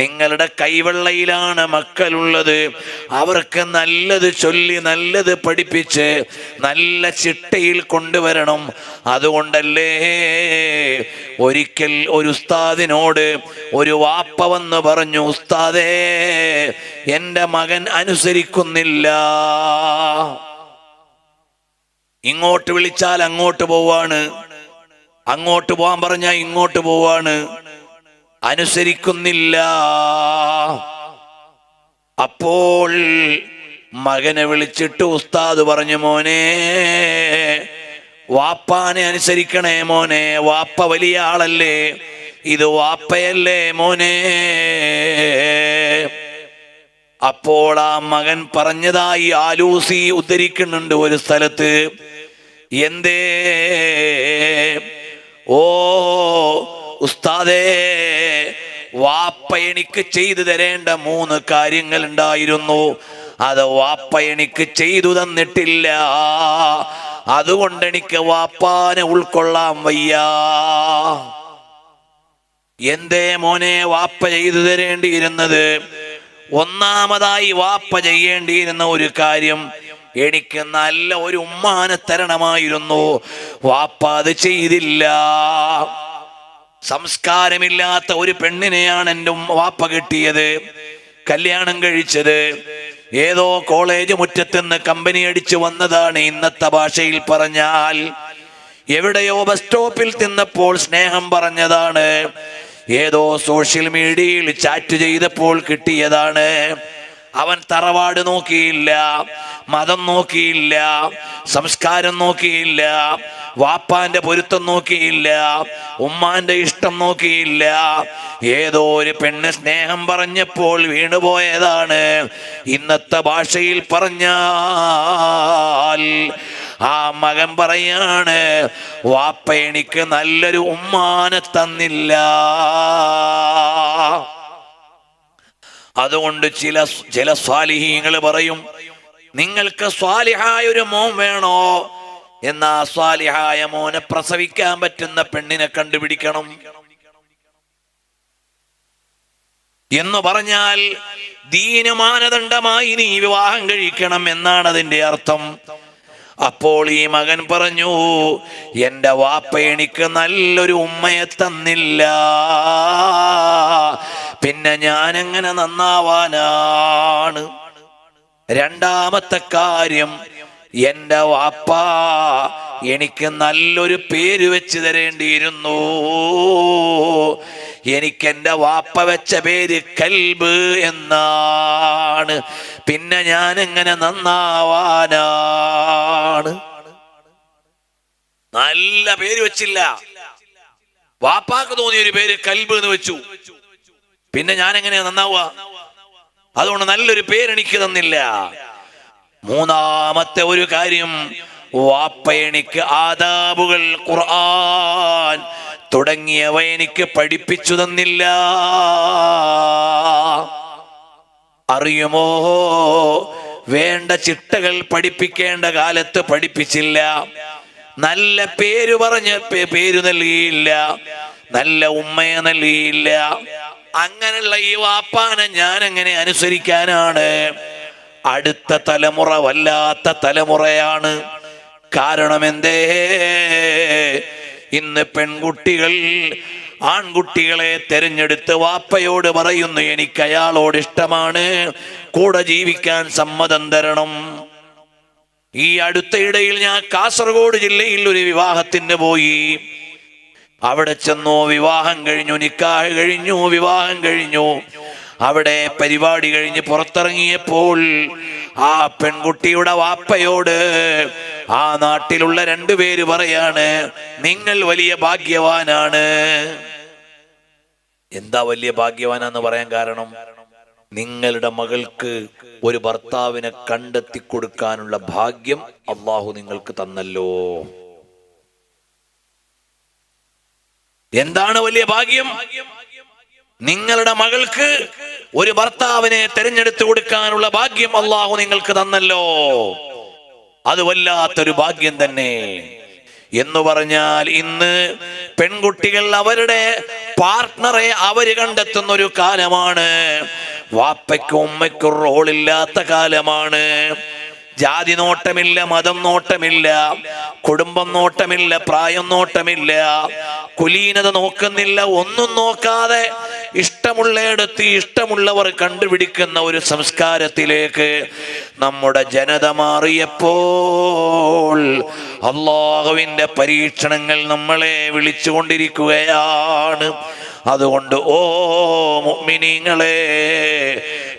നിങ്ങളുടെ കൈവെള്ളയിലാണ് മക്കളുള്ളത്. അവർക്ക് നല്ലത് ചൊല്ലി നല്ലത് പഠിപ്പിച്ച് നല്ല ചിട്ടയിൽ കൊണ്ടുവരണം. അതുകൊണ്ടല്ലേ ഒരിക്കൽ ഒരു ഉസ്താദിനോട് ഒരു വാപ്പ വന്ന് പറഞ്ഞു, ഉസ്താദേ, എൻ്റെ മകൻ അനുസരിക്കുന്നില്ല. ഇങ്ങോട്ട് വിളിച്ചാൽ അങ്ങോട്ട് പോവാണ്, അങ്ങോട്ട് പോവാൻ പറഞ്ഞാൽ ഇങ്ങോട്ട് പോവാണ്, അനുസരിക്കുന്നില്ല. അപ്പോൾ മകനെ വിളിച്ചിട്ട് ഉസ്താദ് പറഞ്ഞു, മോനെ, വാപ്പാനെ അനുസരിക്കണേ മോനെ, വാപ്പ വലിയ ആളല്ലേ, ഇത് വാപ്പയല്ലേ മോനെ. അപ്പോൾ ആ മകൻ പറഞ്ഞതായി ആലൂസി ഉദ്ധരിക്കുന്നുണ്ട് ഒരു സ്ഥലത്ത്. എന്തേ? ഓ ഉസ്താദേ, വാപ്പ എനിക്ക് ചെയ്തു തരേണ്ട 3 കാര്യങ്ങൾ ഉണ്ടായിരുന്നു, അത് വാപ്പ എനിക്ക് ചെയ്തു തന്നിട്ടില്ല. അതുകൊണ്ട് എനിക്ക് വാപ്പാനെ ഉൾക്കൊള്ളാൻ വയ്യ. എന്തേ മോനെ വാപ്പ ചെയ്തു തരേണ്ടിയിരുന്നത്? ഒന്നാമതായി വാപ്പ ചെയ്യേണ്ടിയിരുന്ന ഒരു കാര്യം, എനിക്ക് നല്ല ഒരു ഉമ്മാനെ തരണമായിരുന്നു. വാപ്പ അത് ചെയ്തില്ല. സംസ്കാരമില്ലാത്ത ഒരു പെണ്ണിനെയാണ് എൻ്റെ വാപ്പ കിട്ടിയത്, കല്യാണം കഴിച്ചത്. ഏതോ കോളേജ് മുറ്റത്തുനിന്ന് കമ്പനി അടിച്ചു വന്നതാണ്, ഇന്നത്തെ ഭാഷയിൽ പറഞ്ഞാൽ. എവിടെയോ ബസ് സ്റ്റോപ്പിൽ തിന്നപ്പോൾ സ്നേഹം പറഞ്ഞതാണ്, ഏതോ സോഷ്യൽ മീഡിയയിൽ ചാറ്റ് ചെയ്തപ്പോൾ കിട്ടിയതാണ്. അവൻ തറവാട് നോക്കിയില്ല, മതം നോക്കിയില്ല, സംസ്കാരം നോക്കിയില്ല, വാപ്പാന്റെ പൊരുത്തം നോക്കിയില്ല, ഉമ്മാന്റെ ഇഷ്ടം നോക്കിയില്ല. ഏതോ ഒരു പെണ്ണ് സ്നേഹം പറഞ്ഞപ്പോൾ വീണുപോയതാണ്. ഇന്നത്തെ ഭാഷയിൽ പറഞ്ഞാൽ ആ മകൻ പറയാണ്, വാപ്പ എനിക്ക് നല്ലൊരു ഉമ്മാനെ തന്നില്ല. അതുകൊണ്ട് ചില സ്വാലിഹീങ്ങൾ പറയും, നിങ്ങൾക്ക് സ്വാലിഹായ ഒരു മോൻ വേണോ? എന്നാ സ്വാലിഹായ മോനെ പ്രസവിക്കാൻ പറ്റുന്ന പെണ്ണിനെ കണ്ടുപിടിക്കണം എന്ന് പറഞ്ഞാൽ ദീന മാനദണ്ഡമായി നീ വിവാഹം കഴിക്കണം എന്നാണ് അതിന്റെ അർത്ഥം. അപ്പോൾ ഈ മകൻ പറഞ്ഞു, എൻ്റെ വാപ്പ എനിക്ക് നല്ലൊരു ഉമ്മയെ തന്നില്ല, പിന്നെ ഞാനെങ്ങനെ നന്നാവാനാണ്? രണ്ടാമത്തെ കാര്യം, എൻ്റെ വാപ്പ എനിക്ക് നല്ലൊരു പേര് വെച്ച് തരേണ്ടിയിരുന്നു. എനിക്ക് എൻ്റെ വാപ്പ വെച്ച പേര് കൽബ് എന്നാണ്, പിന്നെ ഞാൻ എങ്ങനെ നന്നാവാനാണ്? നല്ല പേര് വെച്ചില്ല, വാപ്പാക്ക് തോന്നിയൊരു പേര് കൽബ് എന്ന് വെച്ചു, പിന്നെ ഞാൻ എങ്ങനെയാ നന്നാവുക? അതുകൊണ്ട് നല്ലൊരു പേരെനിക്ക് തന്നില്ല. മൂന്നാമത്തെ ഒരു കാര്യം, വാപ്പ എനിക്ക് ആദാബുകൾ, ഖുർആൻ തുടങ്ങിയവ എനിക്ക് പഠിപ്പിച്ചു തന്നില്ല. അറിയുമോ, വേണ്ട ചിട്ടകൾ പഠിപ്പിക്കേണ്ട കാലത്ത് പഠിപ്പിച്ചില്ല. നല്ല പേര് പറഞ്ഞ പേര് നൽകിയില്ല, നല്ല ഉമ്മയെ നൽകിയില്ല. അങ്ങനെയുള്ള ഈ വാപ്പാനെ ഞാൻ എങ്ങനെ അനുസരിക്കാനാണ്? അടുത്ത തലമുറ വല്ലാത്ത തലമുറയാണ്. കാരണം എന്തേ? ഇന്ന് പെൺകുട്ടികൾ ആൺകുട്ടികളെ തെരഞ്ഞെടുത്ത് വാപ്പയോട് പറയുന്നു, എനിക്ക് അയാളോട് ഇഷ്ടമാണ്, കൂടെ ജീവിക്കാൻ സമ്മതം തരണം. ഈ അടുത്തയിടയിൽ ഞാൻ കാസർഗോഡ് ജില്ലയിൽ ഒരു വിവാഹത്തിന് പോയി. അവിടെ ചെന്നു, വിവാഹം കഴിഞ്ഞു, നിക്കാഹ് കഴിഞ്ഞു, വിവാഹം കഴിഞ്ഞു. അവിടെ പരിപാടി കഴിഞ്ഞ് പുറത്തിറങ്ങിയപ്പോൾ ആ പെൺകുട്ടിയുടെ വാപ്പയോട് ആ നാട്ടിലുള്ള 2 പേര് പറയാണ്, നിങ്ങൾ വലിയ ഭാഗ്യവാനാണ്. എന്താ വലിയ ഭാഗ്യവാനാന്ന് പറയാൻ കാരണം? നിങ്ങളുടെ മകൾക്ക് ഒരു ഭർത്താവിനെ കണ്ടെത്തി കൊടുക്കാനുള്ള ഭാഗ്യം അള്ളാഹു നിങ്ങൾക്ക് തന്നല്ലോ. എന്താണ് വലിയ ഭാഗ്യം? നിങ്ങളുടെ മകൾക്ക് ഒരു ഭർത്താവിനെ തെരഞ്ഞെടുത്തു കൊടുക്കാനുള്ള ഭാഗ്യം അള്ളാഹു നിങ്ങൾക്ക് തന്നല്ലോ. അത് വല്ലാത്തൊരു ഭാഗ്യം തന്നെ. എന്ന് പറഞ്ഞാൽ ഇന്ന് പെൺകുട്ടികൾ അവരുടെ പാർട്ട്ണറെ അവര് കണ്ടെത്തുന്ന ഒരു കാലമാണ്. വാപ്പയ്ക്കും ഉമ്മയ്ക്കും റോളില്ലാത്ത കാലമാണ്. ജാതി നോട്ടമില്ല, മതം നോട്ടമില്ല, കുടുംബം നോട്ടമില്ല, പ്രായം നോട്ടമില്ല, കുലീനത നോക്കുന്നില്ല. ഒന്നും നോക്കാതെ ഇഷ്ടമുള്ളയിടത്ത് ഇഷ്ടമുള്ളവർ കണ്ടുപിടിക്കുന്ന ഒരു സംസ്കാരത്തിലേക്ക് നമ്മുടെ ജനത മാറിയപ്പോൾ അല്ലാഹുവിന്റെ പരീക്ഷണങ്ങൾ നമ്മളെ വിളിച്ചുകൊണ്ടിരിക്കുകയാണ്. അതുകൊണ്ട് ഓ മുഅ്മിനീങ്ങളെ,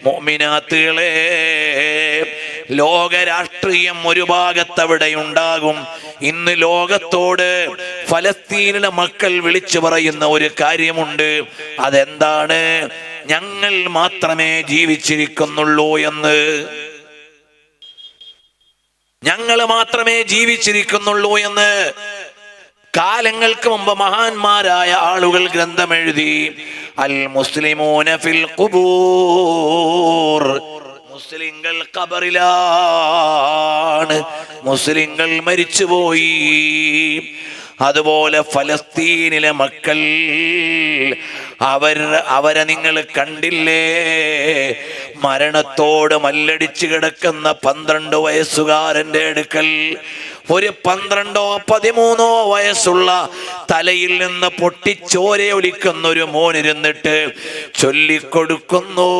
മുഅ്മിനാത്തുകളെ, ലോക രാഷ്ട്രീയം ഒരു ഭാഗത്തവിടെ ഉണ്ടാകും. ഇന്ന് ലോകത്തോട് ഫലസ്തീനിലെ മക്കൾ വിളിച്ചു പറയുന്ന ഒരു കാര്യമുണ്ട്. അതെന്താണ്? ഞങ്ങൾ മാത്രമേ ജീവിച്ചിരിക്കുന്നുള്ളൂ എന്ന്. ഞങ്ങൾ മാത്രമേ ജീവിച്ചിരിക്കുന്നുള്ളൂ എന്ന് കാലങ്ങൾക്ക് മുമ്പ് മഹാന്മാരായ ആളുകൾ ഗ്രന്ഥമെഴുതി. അൽ മുസ്ലിമൂന ഫിൽ ഖുബൂർ, മുസ്ലിങ്ങൾ ഖബറിലാണ്, മുസ്ലിങ്ങൾ മരിച്ചുപോയി. അതുപോലെ ഫലസ്തീനിലെ മക്കൾ അവരെ നിങ്ങൾ കണ്ടില്ലേ? മരണത്തോട് മല്ലടിച്ച് കിടക്കുന്ന 12 വയസ്സുകാരന്റെ അടുക്കൽ ഒരു 12ഓ 13ഓ വയസ്സുള്ള തലയിൽ നിന്ന് പൊട്ടിച്ചോര ഒലിക്കുന്ന ഒരു മോനിരുന്നിട്ട് ചൊല്ലിക്കൊടുക്കുന്നു,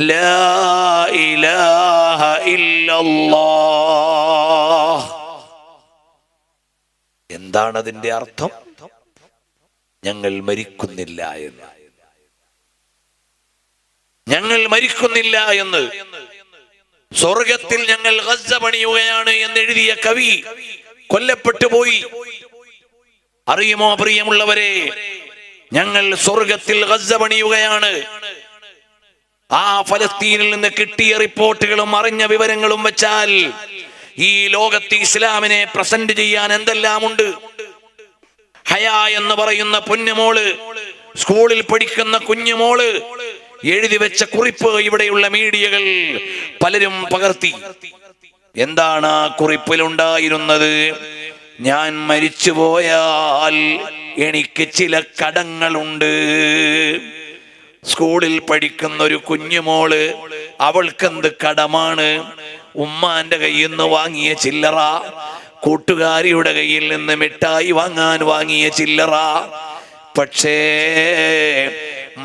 ലാ ഇലാഹ ഇല്ലല്ലാഹ്. എന്താണ് അതിന്റെ അർത്ഥം? ഞങ്ങൾ മരിക്കുന്നില്ല എന്ന്. ഞങ്ങൾ മരിക്കുന്നില്ല എന്ന്. സ്വർഗത്തിൽ ഞങ്ങൾ ഗസ്സ പണിയുകയാണ് എന്ന് എഴുതിയ കവി കൊല്ലപ്പെട്ടു പോയി. അറിയുമോ പ്രിയമുള്ളവരെ? ഞങ്ങൾ സ്വർഗത്തിൽ ഗസ്സ പണിയുകയാണ്. ആ ഫലസ്തീനിൽ നിന്ന് കിട്ടിയ റിപ്പോർട്ടുകളും അറിഞ്ഞ വിവരങ്ങളും വെച്ചാൽ ഈ ലോകത്ത് ഇസ്ലാമിനെ പ്രസന്റ് ചെയ്യാൻ എന്തെല്ലാമുണ്ട്. ഹയാ എന്ന് പറയുന്ന പൊന്നുമോള്, സ്കൂളിൽ പഠിക്കുന്ന കുഞ്ഞുമോള് എഴുതി വെച്ച കുറിപ്പ് ഇവിടെയുള്ള മീഡിയകൾ പലരും പകർത്തി. എന്താണ് ആ കുറിപ്പിലുണ്ടായിരുന്നത്? ഞാൻ മരിച്ചുപോയാൽ എനിക്ക് ചില കടങ്ങളുണ്ട്. സ്കൂളിൽ പഠിക്കുന്ന ഒരു കുഞ്ഞുമോള്, അവൾക്കെന്ത് കടമാണ്? ഉമ്മാന്റെ കയ്യിൽ നിന്ന് വാങ്ങിയ ചില്ലറ, കൂട്ടുകാരിയുടെ കയ്യിൽ നിന്ന് മിഠായി വാങ്ങാൻ വാങ്ങിയ ചില്ലറ. പക്ഷേ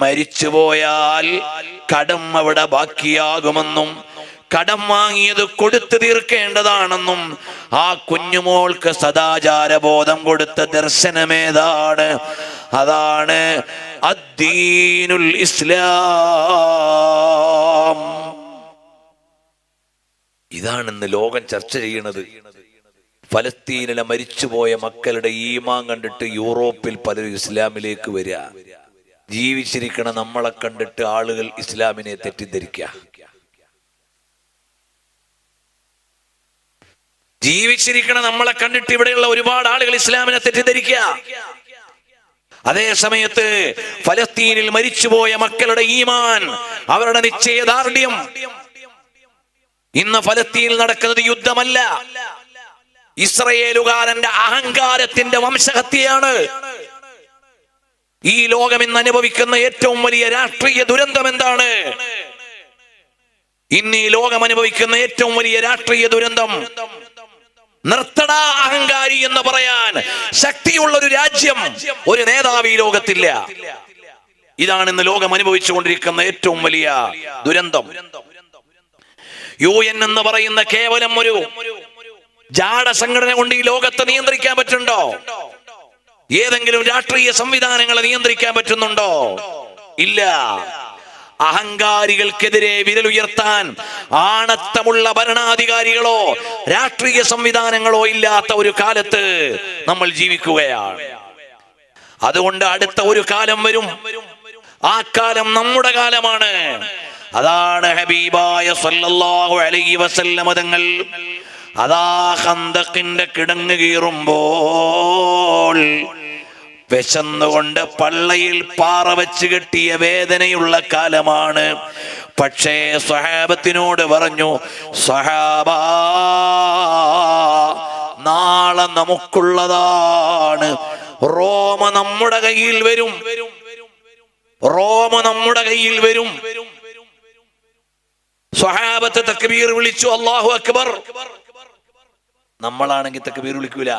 മരിച്ചുപോയാൽ കടം അവിടെ ബാക്കിയാകുമെന്നും കടം വാങ്ങിയത് കൊടുത്തു തീർക്കേണ്ടതാണെന്നും ആ കുഞ്ഞുമോൾക്ക് സദാചാരബോധം കൊടുത്ത ദർശനമേതാണ്? അതാണ് അദ്ദീനുൽ ഇസ്ലാം. ഇതാണിന്ന് ലോകം ചർച്ച ചെയ്യുന്നത്. ഫലസ്തീനിലെ മരിച്ചുപോയ മക്കളുടെ ഈമാൻ കണ്ടിട്ട് യൂറോപ്പിൽ പലരും ഇസ്ലാമിലേക്ക് വരിക. ജീവിച്ചിരിക്കണ നമ്മളെ കണ്ടിട്ട് ആളുകൾ ഇസ്ലാമിനെ തെറ്റിദ്ധരിക്കുക. ജീവിച്ചിരിക്കണ നമ്മളെ കണ്ടിട്ട് ഇവിടെയുള്ള ഒരുപാട് ആളുകൾ ഇസ്ലാമിനെ തെറ്റിദ്ധരിക്കുക. അതേ സമയത്ത് ഫലസ്തീനിൽ മരിച്ചുപോയ മക്കളുടെ ഈമാൻ, അവരുടെ നിശ്ചയദാർഢ്യം. ഇന്ന് ഫലസ്തീനിൽ നടക്കുന്നത് യുദ്ധമല്ല, ഇസ്രയേലുകാരന്റെ അഹങ്കാരത്തിന്റെ വംശഹത്യയാണ്. ഈ ലോകം ഇന്ന് അനുഭവിക്കുന്ന ഏറ്റവും വലിയ രാഷ്ട്രീയ ദുരന്തം എന്താണ്? ഇന്ന് ഈ ലോകം അനുഭവിക്കുന്ന ഏറ്റവും വലിയ രാഷ്ട്രീയ ദുരന്തം, നിർത്തട അഹങ്കാരി എന്ന് പറയാൻ ശക്തിയുള്ള ഒരു രാജ്യം, ഒരു നേതാവ് ഈ ലോകത്തില്ല. ഇതാണ് ഇന്ന് ലോകം അനുഭവിച്ചുകൊണ്ടിരിക്കുന്ന ഏറ്റവും വലിയ ദുരന്തം. UN എന്ന് പറയുന്ന കേവലം ഒരു ജാട സംഘടന കൊണ്ട് ഈ ലോകത്തെ നിയന്ത്രിക്കാൻ പറ്റുന്നുണ്ടോ? ഏതെങ്കിലും രാഷ്ട്രീയ സംവിധാനങ്ങളെ നിയന്ത്രിക്കാൻ പറ്റുന്നുണ്ടോ? ഇല്ല. അഹങ്കാരികൾക്കെതിരെ വിരലുയർത്താൻ ആണത്തമുള്ള ഭരണാധികാരികളോ രാഷ്ട്രീയ സംവിധാനങ്ങളോ ഇല്ലാത്ത ഒരു കാലത്ത് നമ്മൾ ജീവിക്കുകയാണ്. അതുകൊണ്ട് അടുത്ത ഒരു കാലം വരും, ആ കാലം നമ്മുടെ കാലമാണ്. അതാണ് ഹബീബായ സല്ലല്ലാഹു അലൈഹി വസല്ലം തങ്ങൾ അതാ ഖന്തഖിന്റെ കിടങ്ങ് കീറുമ്പോൾ വിശന്നുകൊണ്ട് പള്ളയിൽ പാറ വെച്ച് കെട്ടിയ വേദനയുള്ള കാലമാണ്. പക്ഷേ സ്വഹാബത്തിനോട് പറഞ്ഞു, സ്വഹാബാ നാളെ നമുക്കുള്ളതാണ്. റോമ നമ്മുടെ കയ്യിൽ വരും. റോമ നമ്മുടെ കയ്യിൽ വരും. സ്വഹാബത്ത് തക്ബീർ വിളിച്ചു, അല്ലാഹു അക്ബർ. നമ്മളാണെങ്കിൽ തക്ബീർ വിളിക്കൂല.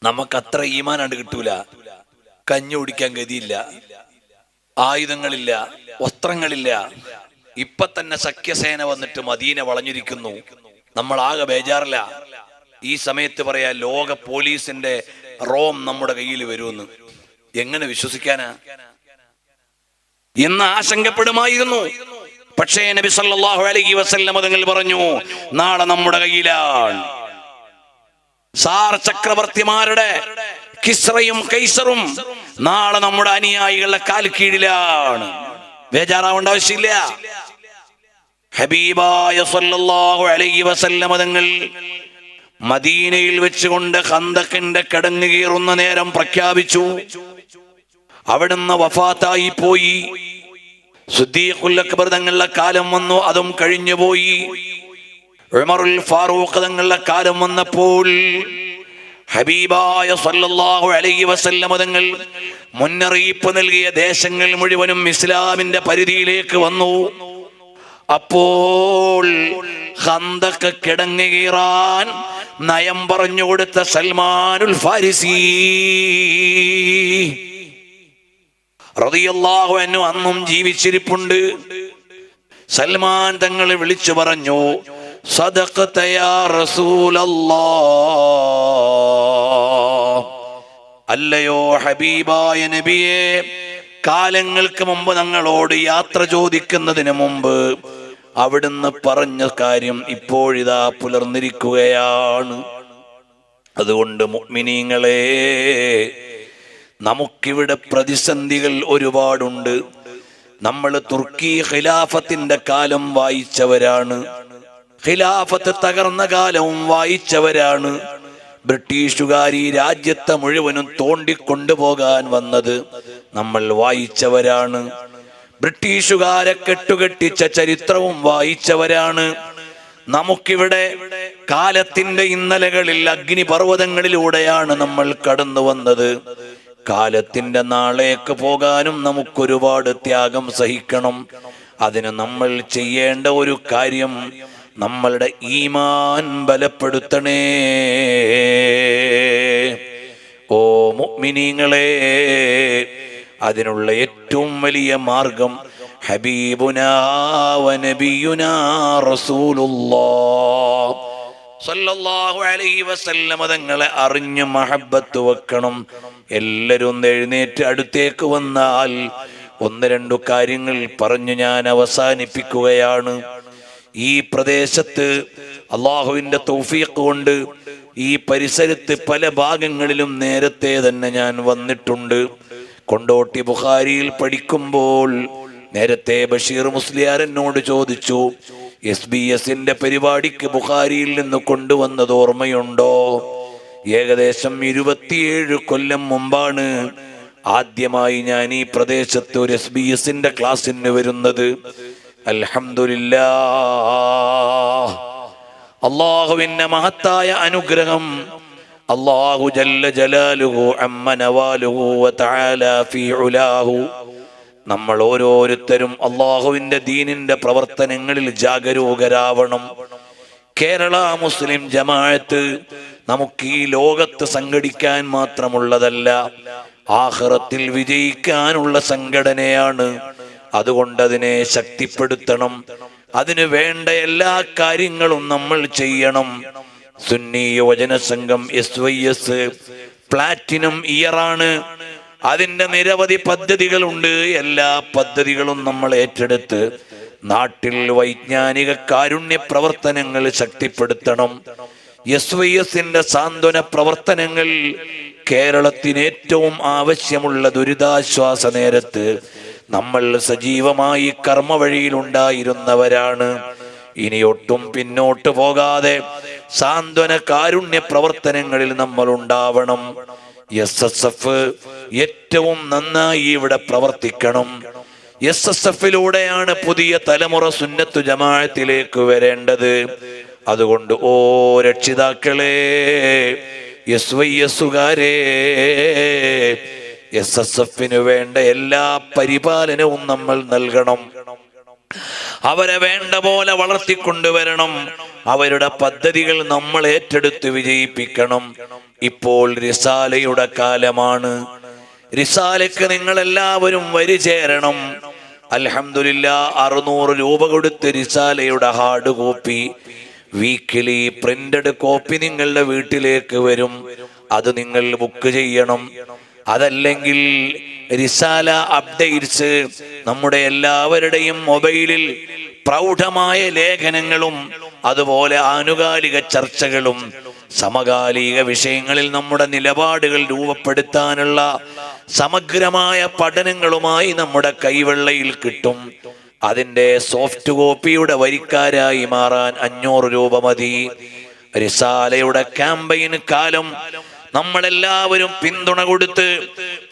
നമുക്ക് അത്ര ഈമാനാണ്ട് കിട്ടൂല. കഞ്ഞി കുടിക്കാൻ ഗതിയില്ല, ആയുധങ്ങളില്ല, വസ്ത്രങ്ങളില്ല. ഇപ്പൊ തന്നെ സഖ്യസേന വന്നിട്ട് മദീന വളഞ്ഞിരിക്കുന്നു. നമ്മൾ ആകെ ബേജാറില്ല. ഈ സമയത്ത് പറയാ ലോക പോലീസിന്റെ റോം നമ്മുടെ കയ്യിൽ വരുമെന്ന്. എങ്ങനെ വിശ്വസിക്കാനാ എന്ന് ആശങ്കപ്പെടുമായിരുന്നു. പക്ഷേ നബി സല്ലല്ലാഹു അലൈഹി വസല്ലം തങ്ങൾ പറഞ്ഞു, നാളെ നമ്മുടെ കയ്യിലാണ്. സാർ ചക്രവർത്തിമാരുടെ കിസ്റയും കൈസറും നാളെ നമ്മുടെ അനുയായികളുടെ കാൽ കീഴിലാണ്. ബേജാറാവേണ്ട ആവശ്യമില്ല. ഹബീബായ സല്ലല്ലാഹു അലൈഹി വസല്ലം തങ്ങൾ മദീനയിൽ വെച്ചുകൊണ്ട് ഖന്തക്കിന്റെ കിടങ്ങ് കീറുന്ന നേരം പ്രഖ്യാപിച്ചു. അവിടുന്ന് വഫാത്തായി പോയി. സിദ്ദീഖുൽ അക്ബർ തങ്ങളുടെ കാലം വന്നു, അതും കഴിഞ്ഞുപോയി. ഉമറുൽ ഫാറൂഖ് തങ്ങളുടെ കാലം വന്നപ്പോൾ ഹബീബായ സല്ലല്ലാഹു അലൈഹി വസല്ലം തങ്ങൾ മുന്നറിയിപ്പ് നൽകിയ ദേശങ്ങൾ മുഴുവനും ഇസ്ലാമിന്റെ പരിധിയിലേക്ക് വന്നു. അപ്പോൾ ഖന്തക്ക് കിടങ്ങ് കീറാൻ നയം പറഞ്ഞു കൊടുത്ത സൽമാനുൽ ഫാരിസി റളിയല്ലാഹു അൻഹു അന്നും ജീവിച്ചിരിപ്പുണ്ട്. സൽമാൻ തങ്ങളെ വിളിച്ചു പറഞ്ഞു, സദഖത യാ റസൂലല്ലാഹ്, അല്ലയോ ഹബീബായ നബിയേ, കാലങ്ങൾക്ക് മുമ്പ് ഞങ്ങളോട് യാത്ര ചോദിക്കുന്നതിന് മുമ്പ് അവിടുന്ന് പറഞ്ഞ കാര്യം ഇപ്പോഴിതാ പുലർന്നിരിക്കുകയാണ്. അതുകൊണ്ട് മുഅ്മിനീങ്ങളെ, നമുക്കിവിടെ പ്രതിസന്ധികൾ ഒരുപാടുണ്ട്. നമ്മൾ തുർക്കി ഖിലാഫത്തിന്റെ കാലം വായിച്ചവരാണ്. ഖിലാഫത്ത് തകർന്ന കാലവും വായിച്ചവരാണ്. ബ്രിട്ടീഷുകാർ ഈ രാജ്യത്തെ മുഴുവനും തോണ്ടിക്കൊണ്ടുപോകാൻ വന്നത് നമ്മൾ വായിച്ചവരാണ്. ബ്രിട്ടീഷുകാരെ കെട്ടുകെട്ടിച്ച ചരിത്രവും വായിച്ചവരാണ്. നമുക്കിവിടെ കാലത്തിന്റെ ഇന്നലകളിൽ അഗ്നിപർവ്വതങ്ങളിലൂടെയാണ് നമ്മൾ കടന്നു വന്നത്. കാലത്തിന്റെ നാളേക്ക് പോകാനും നമുക്കൊരുപാട് ത്യാഗം സഹിക്കണം. അതിന് നമ്മൾ ചെയ്യേണ്ട ഒരു കാര്യം, നമ്മളുടെ ഈമാൻ ബലപ്പെടുത്തണേ. ഓ മുഅ്മിനീങ്ങളെ, അതിനുള്ള ഏറ്റവും വലിയ മാർഗം ഹബീബുനാ വ നബിയുനാ റസൂലുള്ളാഹ് സല്ലല്ലാഹു അലൈഹി വസല്ലം തങ്ങളെ അറിഞ്ഞ് മഹബ്ബത്ത് വെക്കണം. എല്ലാവരും എഴുന്നേറ്റ് അടുത്തേക്ക് വന്നാൽ ഒന്ന് രണ്ടു കാര്യങ്ങൾ പറഞ്ഞു ഞാൻ അവസാനിപ്പിക്കുകയാണ്. ഈ പ്രദേശത്ത് അള്ളാഹുവിന്റെ തൗഫീഖ് കൊണ്ട് ഈ പരിസരത്ത് പല ഭാഗങ്ങളിലും നേരത്തെ തന്നെ ഞാൻ വന്നിട്ടുണ്ട്. കൊണ്ടോട്ടി ബുഖാരിയിൽ പഠിക്കുമ്പോൾ നേരത്തെ ബഷീർ മുസ്ലിയാർ എന്നോട് ചോദിച്ചു, SBS പരിപാടിക്ക് ബുഖാരിയിൽ നിന്ന് കൊണ്ടുവന്നത് ഓർമ്മയുണ്ടോ? ഏകദേശം 27 കൊല്ലം മുമ്പാണ് ആദ്യമായി ഞാൻ ഈ പ്രദേശത്ത് ഒരു SBS ക്ലാസ്സിന് വരുന്നത്. അൽഹംദുലില്ലാഹ്, അല്ലാഹുവിന്റെ മഹത്തായ അനുഗ്രഹം. അല്ലാഹു ജല്ല ജലാലുഹു അമ്മ നവാലുഹു വ തആല ഫീ ഉലാഹു, നമ്മൾ ഓരോരുത്തരും അല്ലാഹുവിന്റെ ദീനിന്റെ പ്രവർത്തനങ്ങളിൽ ജാഗരൂകരാവണം. കേരള മുസ്ലിം ജമാഅത്ത് നമുക്ക് ഈ ലോകത്ത് സംഘടിക്കാൻ മാത്രമുള്ളതല്ല, ആഖിറത്തിൽ വിജയിക്കാനുള്ള സംഘടനയാണ്. അതുകൊണ്ട് അതിനെ ശക്തിപ്പെടുത്തണം. അതിനു വേണ്ട എല്ലാ കാര്യങ്ങളും നമ്മൾ ചെയ്യണം. സുന്നി യുവജന സംഘം SYS പ്ലാറ്റിനം ഇയറാണ്. അതിന്റെ നിരവധി പദ്ധതികളുണ്ട്. എല്ലാ പദ്ധതികളും നമ്മൾ ഏറ്റെടുത്ത് നാട്ടിൽ വൈജ്ഞാനിക കാരുണ്യ പ്രവർത്തനങ്ങൾ ശക്തിപ്പെടുത്തണം. SYS സാന്ത്വന പ്രവർത്തനങ്ങൾ കേരളത്തിന് ഏറ്റവും ആവശ്യമുള്ള ദുരിതാശ്വാസ നേരത്ത് നമ്മൾ സജീവമായി കർമ്മവഴിയിലുണ്ടായിരുന്നവരാണ്. ഇനി ഒട്ടും പിന്നോട്ട് പോകാതെ സാന്ത്വന കാരുണ്യ പ്രവർത്തനങ്ങളിൽ നമ്മൾ ഉണ്ടാവണം. SSF ഏറ്റവും നന്നായി ഇവിടെ പ്രവർത്തിക്കണം. SSF പുതിയ തലമുറ സുന്നത്തു ജമാഅത്തിലേക്ക് വരേണ്ടത്. അതുകൊണ്ട് ഓ രക്ഷിതാക്കളെ, SYSകാരെ, SSFന് വേണ്ട എല്ലാ പരിപാലനവും നമ്മൾ നൽകണം. അവരെ വേണ്ട പോലെ വളർത്തിക്കൊണ്ടുവരണം. അവരുടെ പദ്ധതികൾ നമ്മൾ ഏറ്റെടുത്ത് വിജയിപ്പിക്കണം. ഇപ്പോൾ റിസാലയുടെ കാലമാണ്. റിസാലയ്ക്ക് നിങ്ങൾ എല്ലാവരും വരി ചേരണം. അൽഹംദുലില്ലാഹ് 600 രൂപ കൊടുത്ത് റിസാലയുടെ hard copy, weekly printed copy നിങ്ങളുടെ വീട്ടിലേക്ക് വരും. അത് നിങ്ങൾ ബുക്ക് ചെയ്യണം. അതല്ലെങ്കിൽ റിസാല അപ്ഡേറ്റ്സ് നമ്മുടെ എല്ലാവരുടെയും മൊബൈലിൽ പ്രൗഢമായ ലേഖനങ്ങളും അതുപോലെ ആനുകാലിക ചർച്ചകളും സമകാലിക വിഷയങ്ങളിൽ നമ്മുടെ നിലപാടുകൾ രൂപപ്പെടുത്താനുള്ള സമഗ്രമായ പഠനങ്ങളുമായി നമ്മുടെ കൈവെള്ളയിൽ കിട്ടും. അതിൻ്റെ സോഫ്റ്റ് കോപ്പിയുടെ വരിക്കാരായി മാറാൻ 500 രൂപ മതി. റിസാലയുടെ ക്യാമ്പയിൻ കാലം നമ്മളെല്ലാവരും പിന്തുണ കൊടുത്ത്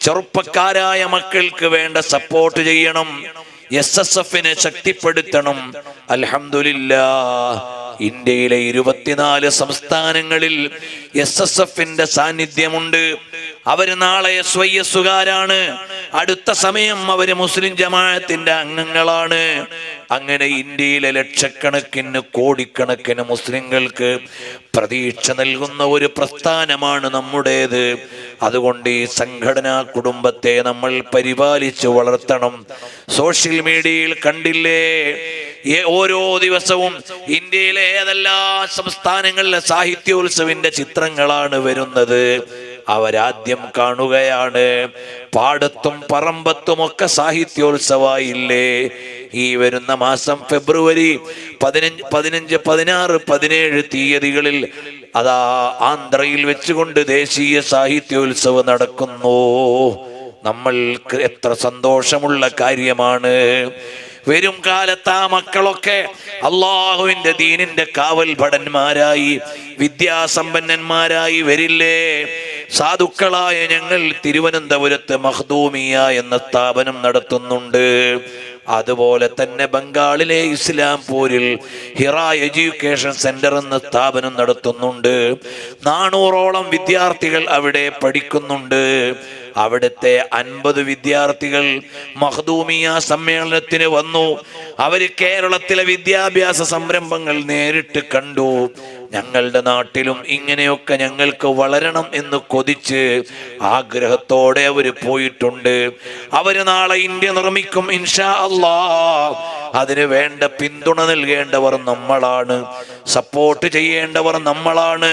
ചെറുപ്പക്കാരായ മക്കൾക്ക് വേണ്ട സപ്പോർട്ട് ചെയ്യണം. SSFനെ ശക്തിപ്പെടുത്തണം. അൽഹംദുലില്ലാഹ് ഇന്ത്യയിലെ 24 സംസ്ഥാനങ്ങളിൽ SSFന്റെ സാന്നിധ്യമുണ്ട്. അവര് നാളെ SYSകാരാണ്. അടുത്ത സമയം അവര് മുസ്ലിം ജമാഅത്തിന്റെ അംഗങ്ങളാണ്. അങ്ങനെ ഇന്ത്യയിലെ ലക്ഷക്കണക്കിന് കോടിക്കണക്കിന് മുസ്ലിങ്ങൾക്ക് പ്രതീക്ഷ നൽകുന്ന ഒരു പ്രസ്ഥാനമാണ് നമ്മുടേത്. അതുകൊണ്ട് ഈ സംഘടനാ കുടുംബത്തെ നമ്മൾ പരിപാലിച്ചു വളർത്തണം. സോഷ്യൽ മീഡിയയിൽ കണ്ടില്ലേ, ഓരോ ദിവസവും ഇന്ത്യയിലെ ഏതെല്ലാം സംസ്ഥാനങ്ങളിലെ സാഹിത്യോത്സവിന്റെ ചിത്രങ്ങളാണ് വരുന്നത്. അവരാദ്യം കാണുകയാണ്. പാടത്തും പറമ്പത്തും ഒക്കെ സാഹിത്യോത്സവായില്ലേ? ഈ വരുന്ന മാസം ഫെബ്രുവരി 15, 16, 17 തീയതികളിൽ അതാ ആന്ധ്രയിൽ വെച്ചുകൊണ്ട് ദേശീയ സാഹിത്യോത്സവം നടക്കുന്നു. നമ്മൾക്ക് എത്ര സന്തോഷമുള്ള കാര്യമാണ്. വരും കാലത്ത് ആ മക്കളൊക്കെ അള്ളാഹുവിന്റെ ദീനിന്റെ കാവൽ ഭടന്മാരായി വിദ്യാസമ്പന്നന്മാരായി വരില്ലേ? സാധുക്കളായ ഞങ്ങൾ തിരുവനന്തപുരത്ത് മഖ്ദൂമിയ എന്ന സ്ഥാപനം നടത്തുന്നുണ്ട്. അതുപോലെ തന്നെ ബംഗാളിലെ ഇസ്ലാംപൂരിൽ ഹിറ എഡ്യൂക്കേഷൻ സെന്റർ എന്ന സ്ഥാപനം നടത്തുന്നുണ്ട്. 400ഓളം വിദ്യാർത്ഥികൾ അവിടെ പഠിക്കുന്നുണ്ട്. അവിടുത്തെ 50 വിദ്യാർത്ഥികൾ മഖ്ദൂമിയ സമ്മേളനത്തിന് വന്നു. അവര് കേരളത്തിലെ വിദ്യാഭ്യാസ സംരംഭങ്ങൾ നേരിട്ട് കണ്ടു. ഞങ്ങളുടെ നാട്ടിലും ഇങ്ങനെയൊക്കെ ഞങ്ങൾക്ക് വളരണം എന്ന് കൊതിച്ച് ആഗ്രഹത്തോടെ അവര് പോയിട്ടുണ്ട്. അവര് നാളെ ഇന്ത്യ നിർമ്മിക്കും ഇൻഷാ അല്ലാഹ്. അതിന് വേണ്ട പിന്തുണ നൽകേണ്ടവർ നമ്മളാണ്, സപ്പോർട്ട് ചെയ്യേണ്ടവർ നമ്മളാണ്.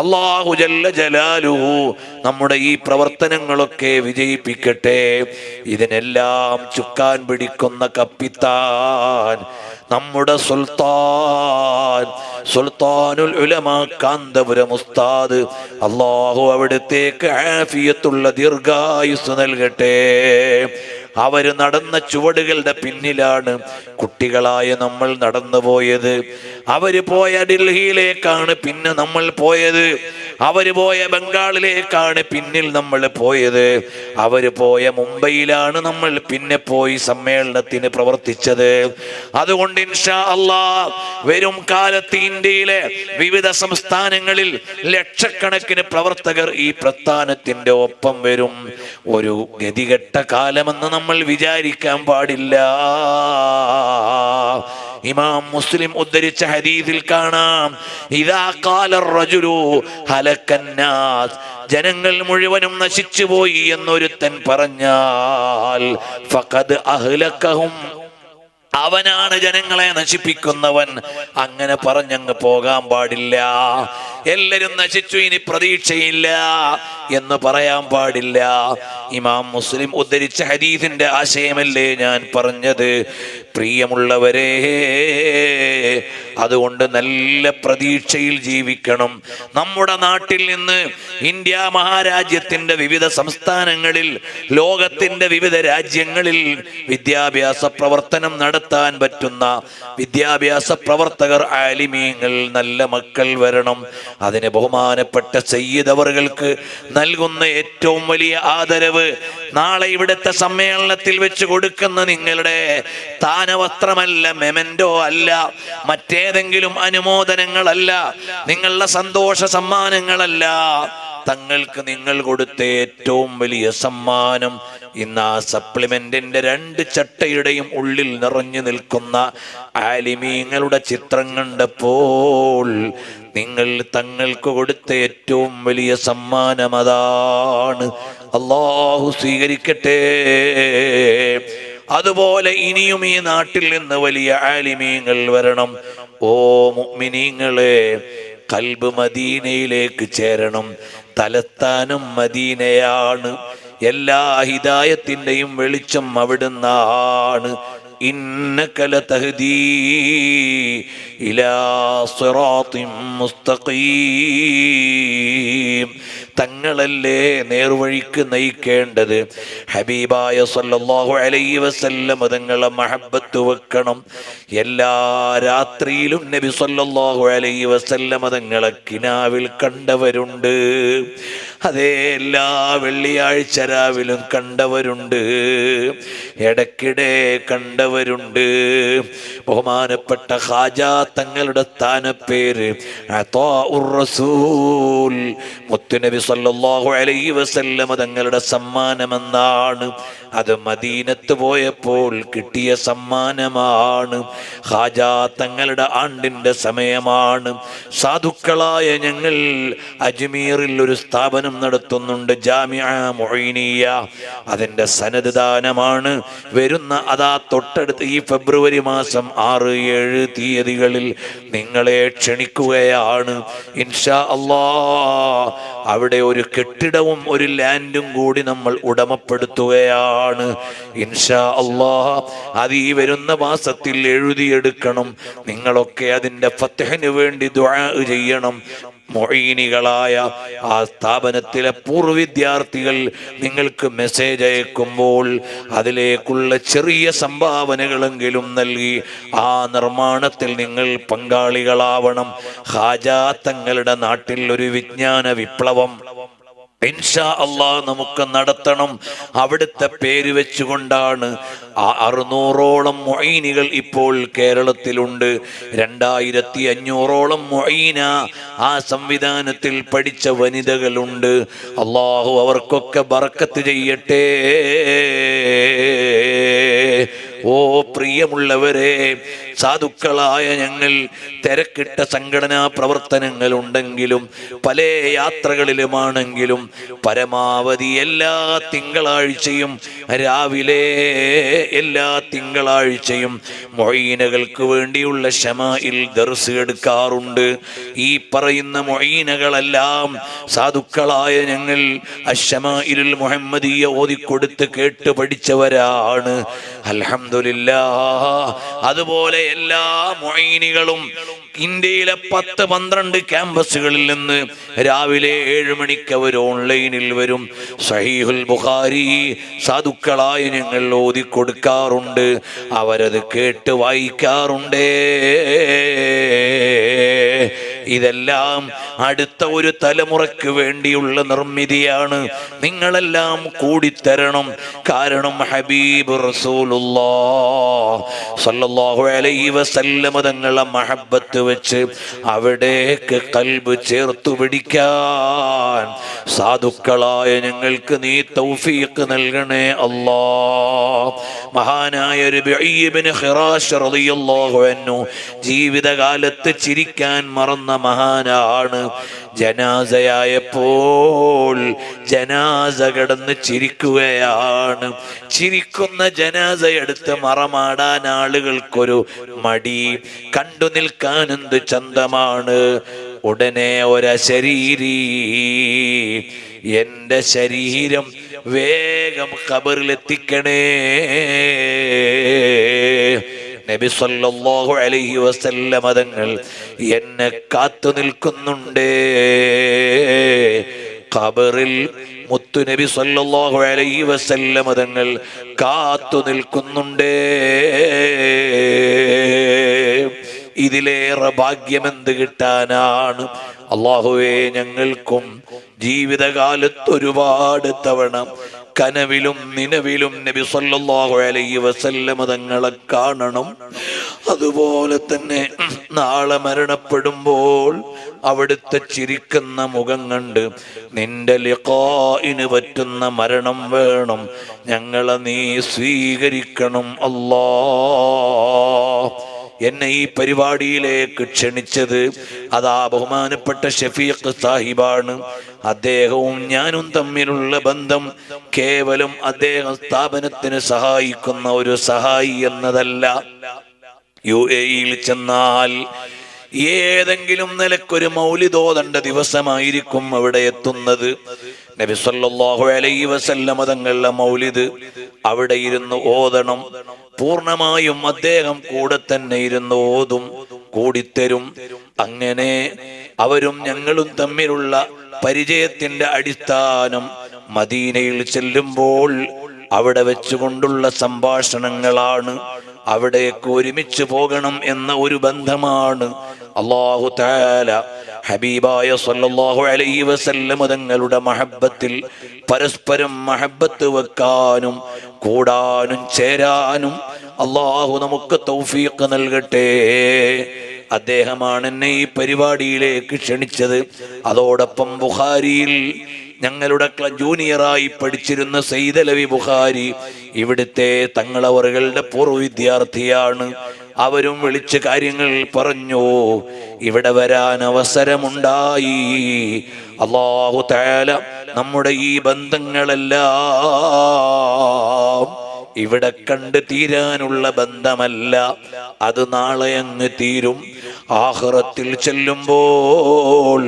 അല്ലാഹു ജല്ല ജലാലുഹു നമ്മുടെ ഈ പ്രവർത്തനങ്ങളൊക്കെ വിജയിപ്പിക്കട്ടെ. ഇതിനെല്ലാം ചുക്കാൻ പിടിക്കുന്ന കപ്പിത്താൻ നമ്മുടെ സുൽത്താനുൽ ഉലമാ കാന്തപുരം ഉസ്താദ്, അല്ലാഹു അവിടുത്തേക്ക് ആഫിയത്തുള്ള ദീർഘായുസ് നൽകട്ടെ. അവര് നടന്ന ചുവടുകളുടെ പിന്നിലാണ് കുട്ടികളായ നമ്മൾ നടന്നുപോയത്. അവര് പോയ ഡൽഹിയിലേക്കാണ് പിന്നെ നമ്മൾ പോയത്. അവര് പോയ ബംഗാളിലേക്കാണ് പിന്നിൽ നമ്മൾ പോയത്. അവര് പോയ മുംബൈയിലാണ് നമ്മൾ പിന്നെ പോയി സമ്മേളനത്തിന് പ്രവർത്തിച്ചത്. അതുകൊണ്ട് ഇൻഷാ അല്ലാഹ് വരും കാലത്ത് ഇന്ത്യയിലെ വിവിധ സംസ്ഥാനങ്ങളിൽ ലക്ഷക്കണക്കിന് പ്രവർത്തകർ ഈ പ്രസ്ഥാനത്തിന്റെ ഒപ്പം വരും. ഒരു ഗതികെട്ട കാലമെന്ന് നമ്മൾ വിചാരിക്കാൻ പാടില്ല. ഇമാം മുസ്ലിം ഉദ്ധരിച്ച ഹദീസിൽ കാണാം, ഇദാ ഖാല റജുലു ഹലക്കന്നാസ്, ജനങ്ങൾ മുഴുവനും നശിച്ചു പോയി എന്നൊരുത്തൻ പറഞ്ഞാൽ ഫഖദ് അഹ്ലകഹും, അവനാണ് ജനങ്ങളെ നശിപ്പിക്കുന്നവൻ. അങ്ങനെ പറഞ്ഞങ്ങ് പോകാൻ പാടില്ല. എല്ലാരും നശിച്ചു ഇനി പ്രതീക്ഷയില്ല എന്ന് പറയാൻ പാടില്ല. ഇമാം മുസ്ലിം ഉദ്ധരിച്ച ഹദീസിന്റെ ആശയമല്ലേ ഞാൻ പറഞ്ഞത്? പ്രിയമുള്ളവരെ, അതുകൊണ്ട് നല്ല പ്രതീക്ഷയിൽ ജീവിക്കണം. നമ്മുടെ നാട്ടിൽ നിന്ന് ഇന്ത്യ മഹാരാജ്യത്തിന്റെ വിവിധ സംസ്ഥാനങ്ങളിൽ, ലോകത്തിന്റെ വിവിധ രാജ്യങ്ങളിൽ വിദ്യാഭ്യാസ പ്രവർത്തനം നടത്താൻ പറ്റുന്ന വിദ്യാഭ്യാസ പ്രവർത്തകർ, ആലിമീങ്ങൾ, നല്ല മക്കൾ വരണം. അതിന് ബഹുമാനപ്പെട്ട സയ്യിദ് അവറുകൾക്ക് നൽകുന്ന ഏറ്റവും വലിയ ആദരവ് നാളെ ഇവിടുത്തെ സമ്മേളനത്തിൽ വെച്ച് കൊടുക്കുന്ന നിങ്ങളുടെ സ്ഥാനവസ്ത്രമല്ല, മെമന്റോ അല്ല, ഏതെങ്കിലും അനുമോദനങ്ങളല്ല, നിങ്ങളുടെ സന്തോഷ സമ്മാനങ്ങളല്ല. തങ്ങൾക്ക് നിങ്ങൾ കൊടുത്ത ഏറ്റവും വലിയ സമ്മാനം ഇന്ന് ആ സപ്ലിമെന്റിന്റെ 2 ചട്ടയുടെയും ഉള്ളിൽ നിറഞ്ഞു നിൽക്കുന്ന ആലിമീങ്ങളുടെ ചിത്രം കണ്ടപ്പോൾ നിങ്ങൾ തങ്ങൾക്ക് കൊടുത്ത ഏറ്റവും വലിയ സമ്മാനം അതാണ്. അല്ലാഹു സ്വീകരിക്കട്ടെ. അതുപോലെ ഇനിയും ഈ നാട്ടിൽ നിന്ന് വലിയ ആലിമീങ്ങൾ വരണം. ഓ മുഅ്മിനീങ്ങളെ, ഖൽബ് മദീനയിലേക്ക് ചേരണം. തലസ്ഥാനം മദീനയാണ്. എല്ലാ ഹിദായത്തിന്റെയും വെളിച്ചം അവിടുന്നാണ്. ഇന്നക ലതഹ്ദീ ഇലാ സിറാത്തിൻ മുസ്തഖീം. തങ്ങളല്ലേ നേർവഴിക്ക് നയിക്കേണ്ടത്. ഹബീബായ സല്ലല്ലാഹു അലൈഹി വസല്ലം തങ്ങളെ മഹബ്ബത്ത് വെക്കണം. എല്ലാ രാത്രിയിലും നബി സല്ലല്ലാഹു അലൈഹി വസല്ലം തങ്ങളെ കിനാവിൽ കണ്ടവരുണ്ട്. അതേ, എല്ലാ വെള്ളിയാഴ്ച രാവിലും കണ്ടവരുണ്ട്, ഇടയ്ക്കിടെ കണ്ടവരുണ്ട്. ബഹുമാനപ്പെട്ട ഖാജാ തങ്ങളുടെ സ്ഥാനപ്പേര് അതാഉർ റസൂൽ, മുത്തുനബി സല്ലല്ലാഹു അലൈഹി വസല്ലം തങ്ങളുടെ സമ്മാനമെന്നാണ്. അത് മദീനത്ത് പോയപ്പോൾ കിട്ടിയ സമ്മാനമാണ്. ഖാജാ തങ്ങളുടെ ആണ്ടിന്റെ സമയമാണ്. സാധുക്കളായ ഞങ്ങൾ അജ്മീറിൽ ഒരു സ്ഥാപനം നടത്തുന്നുണ്ട്, ജാമിഅ മുഈനിയ. അതിന്റെ സനദ് ദാനമാണ് വരുന്ന അതാ തൊട്ടടുത്ത് ഈ ഫെബ്രുവരി മാസം 6, 7 തീയതികളിൽ നിങ്ങളെ ക്ഷണിക്കുകയാണ്. ഇൻഷാ അല്ലാഹ് അവിടെ ഒരു കെട്ടിടവും ഒരു ലാൻഡും കൂടി നമ്മൾ ഉടമപ്പെടുത്തുകയാണ്. ഇൻഷാ അല്ലാഹ് അത് ഈ വരുന്ന മാസത്തിൽ എഴുതിയെടുക്കണം. നിങ്ങളൊക്കെ അതിന്റെ ഫത്ഹിന് വേണ്ടി ദുആ ചെയ്യണം. മുഈനികളായ ആ സ്ഥാപനത്തിലെ പൂർവ്വ വിദ്യാർത്ഥികൾ നിങ്ങൾക്ക് മെസ്സേജ് അയക്കുമ്പോൾ അതിലേക്കുള്ള ചെറിയ സംഭാവനകളെങ്കിലും നൽകി ആ നിർമ്മാണത്തിൽ നിങ്ങൾ പങ്കാളികളാവണം. ഖാജാ തങ്ങളുടെ നാട്ടിൽ ഒരു വിജ്ഞാന വിപ്ലവം ഇൻഷാ അല്ലാഹ് നമുക്ക് നടത്തണം. അവിടുത്തെ പേര് വെച്ചുകൊണ്ടാണ് 600ഓളം മുഈനികൾ ഇപ്പോൾ കേരളത്തിലുണ്ട്. 2500ഓളം മുഈന ആ സംവിധാനത്തിൽ പഠിച്ച വനിതകളുണ്ട്. അല്ലാഹു അവർക്കൊക്കെ ബറക്കത്ത് ചെയ്യട്ടെ. ഓ പ്രിയമുള്ളവരെ, സാധുക്കളായ ഞങ്ങൾ തിരക്കിട്ട സംഘടനാ പ്രവർത്തനങ്ങൾ ഉണ്ടെങ്കിലും പല യാത്രകളിലുമാണെങ്കിലും പരമാവധി എല്ലാ തിങ്കളാഴ്ചയും രാവിലെ എല്ലാ തിങ്കളാഴ്ചയും മുഈനകൾക്ക് വേണ്ടിയുള്ള ശമാഇൽ ദർസ് എടുക്കാറുണ്ട്. ഈ പറയുന്ന മുഈനകളെല്ലാം സാധുക്കളായ ഞങ്ങൾ അശ്ശമാഇലുൽ മുഹമ്മദിയ ഓതിക്കൊടുത്ത് കേട്ട് പഠിച്ചവരാണ്. അൽഹംദുലില്ലാഹ്. അതുപോലെ എല്ലാ മുഈനികളും ഇന്ത്യയിലെ 10-12 ക്യാമ്പസുകളിൽ നിന്ന് രാവിലെ 7 മണിക്ക് അവർ ഓൺലൈനിൽ വരും. സഹീഹുൽ ബുഖാരി സാധുക്കളായ ഞങ്ങൾ ഓതി കൊടുക്കാറുണ്ട്. അവരത് കേട്ട് വായിക്കാറുണ്ട്. ഇതെല്ലാം അടുത്ത ഒരു തലമുറയ്ക്ക് വേണ്ടിയുള്ള നിർമ്മിതിയാണ്. നിങ്ങളെല്ലാം കൂടിത്തരണം. കാരണം ഹബീബ് റസൂലുള്ളാഹ് സ്വല്ലല്ലാഹു അലൈഹി വസല്ലം തങ്ങളെ മഹബ്ബത്ത് വെച്ച് അവിടേക്ക് ഖൽബ് ചേർത്തു പിടിക്കാൻ സാധുക്കളായ ഞങ്ങൾക്ക് നീ തൗഫീഖ് നൽകണേ അല്ലാഹ്. മഹാനായ റബീഇ ഇബ്നു ഖിറാശ് റളിയല്ലാഹു അൻഹു ജീവിതകാലത്ത് ചിരിക്കാൻ മറന്ന മഹാനാണ്. ജനാസയായപ്പോൾ ജനാസ കിടന്ന് ചിരിക്കുകയാണ്. ചിരിക്കുന്ന ജനാസയെടുത്ത് മറമാടാൻ ആളുകൾക്കൊരു മടി, കണ്ടു നിൽക്കാൻ എന്ത് ചന്തമാണ്. ഉടനെ ഒരശരീരി എന്റെ ശരീരം വേഗം ഖബറിലെത്തിക്കണേ. നബി സല്ലല്ലാഹു അലൈഹി വസല്ലം തങ്ങൾ എന്നെ കാത്തു നിൽക്കുന്നുണ്ട്. ഖബറിൽ മുത്തു നബി സല്ലല്ലാഹു അലൈഹി വസല്ലം തങ്ങൾ കാത്തു നിൽക്കുന്നുണ്ട്. ഇതിലേറെ ഭാഗ്യമെന്ത് കിട്ടാനാണ്. അല്ലാഹുവേ, ഞങ്ങൾക്കും ജീവിതകാലത്ത് ഒരുപാട് തവണ കനവിലും നിലവിലും നബി സല്ലല്ലാഹു അലൈഹി വസല്ലം തങ്ങളെ കാണണം. അതുപോലെ തന്നെ നാളെ മരണപ്പെടുമ്പോൾ അവിടുത്തെ ചിരിക്കുന്ന മുഖം കണ്ട് നിന്റെ ലിഖാഇന് പറ്റുന്ന മരണം വേണം, ഞങ്ങളെ നീ സ്വീകരിക്കണം അല്ലാ. എന്നെ ഈ പരിപാടിയിലേക്ക് ക്ഷണിച്ചത് അതാ ബഹുമാനപ്പെട്ട ഷഫീഖ് സാഹിബാണ്. അദ്ദേഹവും ഞാനും തമ്മിലുള്ള ബന്ധം കേവലം അദ്ദേഹം സ്ഥാപനത്തിന് സഹായിക്കുന്ന ഒരു സഹായി എന്നതല്ല. UAE-യിൽ ചെന്നാൽ ഏതെങ്കിലും നിലക്കൊരു മൗലിദ് ഓതേണ്ട ദിവസമായിരിക്കും അവിടെ എത്തുന്നത്. നബി സല്ലല്ലാഹു അലൈഹി വസല്ലം തങ്ങളുടെ മൗലിദ് അവിടെ ഇരുന്ന് ഓതണം. പൂർണ്ണമായും അദ്ദേഹം കൂടെ തന്നെ ഇരുന്ന് ഓതും, കൂടിത്തരും. അങ്ങനെ അവരും ഞങ്ങളും തമ്മിലുള്ള പരിചയത്തിന്റെ അടിസ്ഥാനം മദീനയിൽ ചെല്ലുമ്പോൾ അവിടെ വെച്ചുകൊണ്ടുള്ള സംഭാഷണങ്ങളാണ്. അവിടേക്ക് ഒരുമിച്ച് പോകണം എന്ന ഒരു ബന്ധമാണ്. അല്ലാഹു തആല ഹബീബായ സല്ലല്ലാഹു അലൈഹി വസല്ലം തങ്ങളുടെ മഹബ്ബത്തിൽ പരസ്പരം മഹബ്ബത്ത് വെക്കാനും കൂടാനും ചേരാനും അല്ലാഹു നമുക്ക് തൗഫീഖ് നൽകട്ടെ. അദ്ദേഹമാണ് എന്നെ ഈ പരിപാടിയിലേക്ക് ക്ഷണിച്ചത്. അതോടൊപ്പം ബുഖാരിയിൽ ഞങ്ങളുടെ ജൂനിയറായി പഠിച്ചിരുന്ന സയ്യിദ് അലവി ബുഖാരി ഇവിടുത്തെ തങ്ങളവറുകളുടെ പൂർവ്വ വിദ്യാർത്ഥിയാണ്. അവരും വിളിച്ച് കാര്യങ്ങൾ പറഞ്ഞു. ഇവിടെ വരാൻ അവസരമുണ്ടായി. അല്ലാഹു തആല നമ്മുടെ ഈ ബന്ധങ്ങളെല്ലാം ഇവിടെ കണ്ട് തീരാനുള്ള ബന്ധമല്ല, അത് നാളെ അങ്ങ് തീരും. ആഖിറത്തിൽ ചെല്ലുമ്പോൾ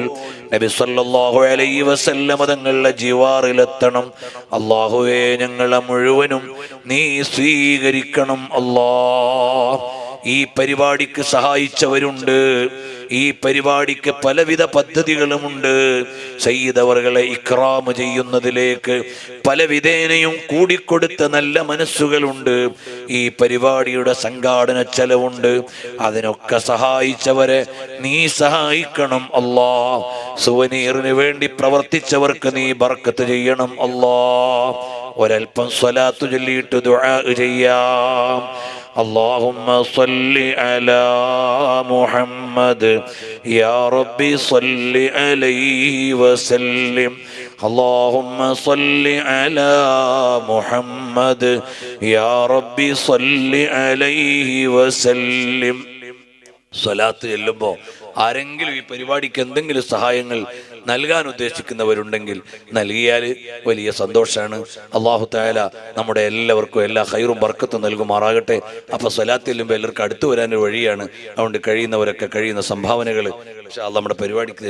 നബി സല്ലല്ലാഹു അലൈഹി വസല്ലം തങ്ങളുടെ ജിവാറിലെത്തണം. അല്ലാഹുവേ, ഞങ്ങളെ മുഴുവനും നീ സ്വീകരിക്കണം അല്ലാഹ്. ഈ പരിപാടിക്ക് സഹായിച്ചവരുണ്ട്. ഈ പരിപാടിക്ക് പലവിധ പദ്ധതികളുമുണ്ട്. സയ്യിദ് അവറുകളെ ഇക്റാം ചെയ്യുന്നതിലേക്ക് പലവിധേനയും കൂടിക്കൊടുത്ത നല്ല മനസ്സുകളുണ്ട്. ഈ പരിപാടിയുടെ സംഘാടന ചെലവുണ്ട്. അതിനൊക്കെ സഹായിച്ചവരെ നീ സഹായിക്കണം അല്ലാ. സുവനീറിന് വേണ്ടി പ്രവർത്തിച്ചവർക്ക് നീ ബർക്കത്ത് ചെയ്യണം അല്ലാ. ഒരൽപ്പം സ്വലാത്തു ചൊല്ലിയിട്ട് ദുആ ചെയ്യാം. اللهم صل على محمد يا ربي صل عليه وسلم. اللهم صل على محمد يا ربي صل عليه وسلم. സ്വലാത്ത് ചെല്ലുമ്പോൾ ആരെങ്കിലും ഈ പരിപാടിക്ക് എന്തെങ്കിലും സഹായങ്ങൾ നൽകാൻ ഉദ്ദേശിക്കുന്നവരുണ്ടെങ്കിൽ നൽകിയാൽ വലിയ സന്തോഷമാണ്. അല്ലാഹു തആല നമ്മുടെ എല്ലാവർക്കും എല്ലാ ഖൈറും ബർക്കത്തും നൽകുമാറാകട്ടെ. അപ്പൊ സ്വലാത്ത് ചെല്ലുമ്പോൾ എല്ലാവർക്കും അടുത്തു വരാനൊരു വഴിയാണ്. അതുകൊണ്ട് കഴിയുന്നവരൊക്കെ കഴിയുന്ന സംഭാവനകൾ ഇൻഷാ അല്ലാഹ് നമ്മുടെ പരിപാടിക്ക്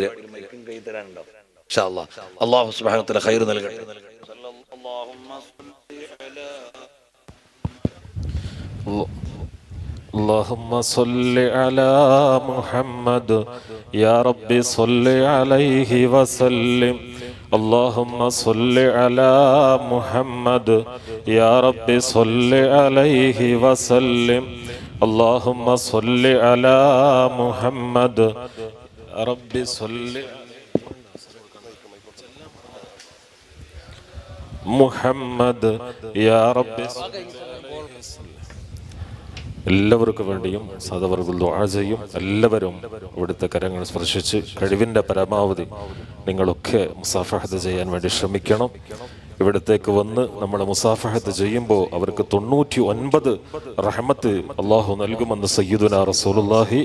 തരാനുണ്ടാവും. ഇൻഷാ അല്ലാഹ് അല്ലാഹു സുബ്ഹാനഹു വ തആല ഖൈർ നൽകട്ടെ. اللهم صل على محمد يا رب صل عليه وسلم. اللهم صل على محمد يا رب صل عليه وسلم. اللهم صل على محمد يا رب صل محمد يا رب. എല്ലാവർക്കും വേണ്ടിയും സദവർകൾ ദുആ ചെയ്യും. എല്ലാവരും ഇവിടുത്തെ കരങ്ങൾ സ്പർശിച്ച് കഴിവിൻ്റെ പരമാവധി നിങ്ങളൊക്കെ മുസാഫഹത്ത് ചെയ്യാൻ വേണ്ടി ശ്രമിക്കണം. ഇവിടത്തേക്ക് വന്ന് നമ്മൾ മുസാഫഹത്ത് ചെയ്യുമ്പോൾ അവർക്ക് 99 റഹ്മത്ത് അള്ളാഹു നൽകുമെന്ന് സയ്യിദുനാ റസൂലുള്ളാഹി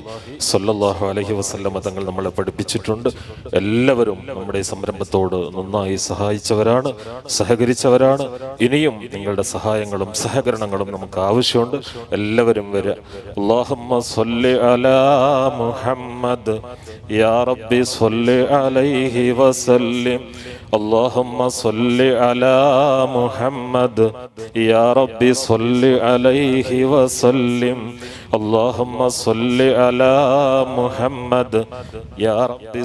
സ്വല്ലല്ലാഹു അലൈഹി വസല്ലം തങ്ങൾ നമ്മളെ പഠിപ്പിച്ചിട്ടുണ്ട്. എല്ലാവരും നമ്മുടെ ഈ സംരംഭത്തോട് നന്നായി സഹായിച്ചവരാണ്, സഹകരിച്ചവരാണ്. ഇനിയും നിങ്ങളുടെ സഹായങ്ങളും സഹകരണങ്ങളും നമുക്ക് ആവശ്യമുണ്ട്. എല്ലാവരും വരിക. അല്ലാഹുമ്മ സ്വല്ലി അലാ മുഹമ്മദ് യാ റബ്ബി സ്വല്ലി അലൈഹി വസല്ലം. اللهم صل على محمد يا رب صل عليه وسلم. اللهم صل على محمد يا رب.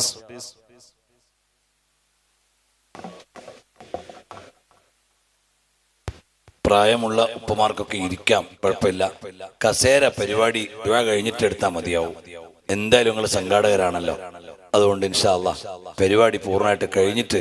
പ്രായമുള്ള ഉപ്പമാർക്കൊക്കെ ഇരിക്കാം, കുഴപ്പമില്ല. കസേര പരിപാടി ദുആ കഴിഞ്ഞിട്ട് എടുത്താൽ മതിയാവും. എന്തായാലും നിങ്ങൾ സംഘാടകരാണല്ലോ. അതുകൊണ്ട് ഇൻഷാ അല്ലാഹ് പരിപാടി പൂർണ്ണമായിട്ട് കഴിഞ്ഞിട്ട്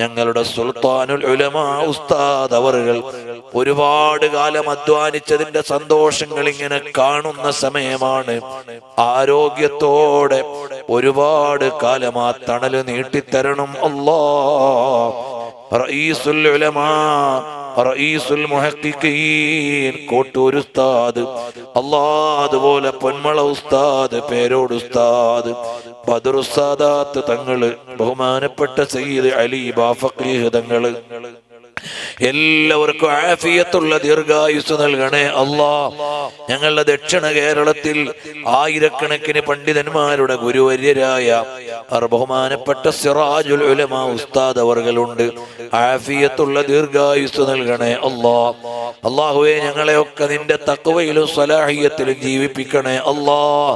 ഞങ്ങളുടെ സുൽത്താനുൽ ഉലമാ ഉസ്താദ് അവറുകൾ ഒരുപാട് കാലം അധ്വാനിച്ചതിന്റെ സന്തോഷങ്ങൾ ഇങ്ങനെ കാണുന്ന സമയമാണ്. ആരോഗ്യത്തോടെ ഒരുപാട് കാലം ആ തണല് നീട്ടിത്തരണം അല്ലാഹ്. റഈസുൽ ഉലമാ റഈസുൽ മുഹഖിഖീൻ കോട്ടൂർ ഉസ്താദ് അല്ലാഹ്, അതുപോലെ പൊന്മള ഉസ്താദ്, പേരോട് ഉസ്താദ്, ബദറുസ്സാദാത്ത് തങ്ങള്, ബഹുമാനപ്പെട്ട സയ്യിദ് അലി ബാഫഖി തങ്ങള്, എല്ലാവർക്കും ആഫിയത്തുള്ള ദീർഘായുസ് നൽകണേ അല്ലാഹ്. ഞങ്ങളുടെ ദക്ഷിണ കേരളത്തിൽ ആയിരക്കണക്കിന് പണ്ഡിതന്മാരുടെ ഗുരുവര്യരായ ബഹുമാനപ്പെട്ട സിറാജുൽ ഉലമാ ഉസ്താദ് അവർകളുണ്ട്. ആഫിയത്തുള്ള ദീർഘായുസ് നൽകണേ അല്ലാഹ്. അല്ലാഹുവേ, ഞങ്ങളെയൊക്കെ നിന്റെ തഖ്വയിലും സ്വലാഹിയത്തിലും ജീവിപ്പിക്കണേ അല്ലാഹ്.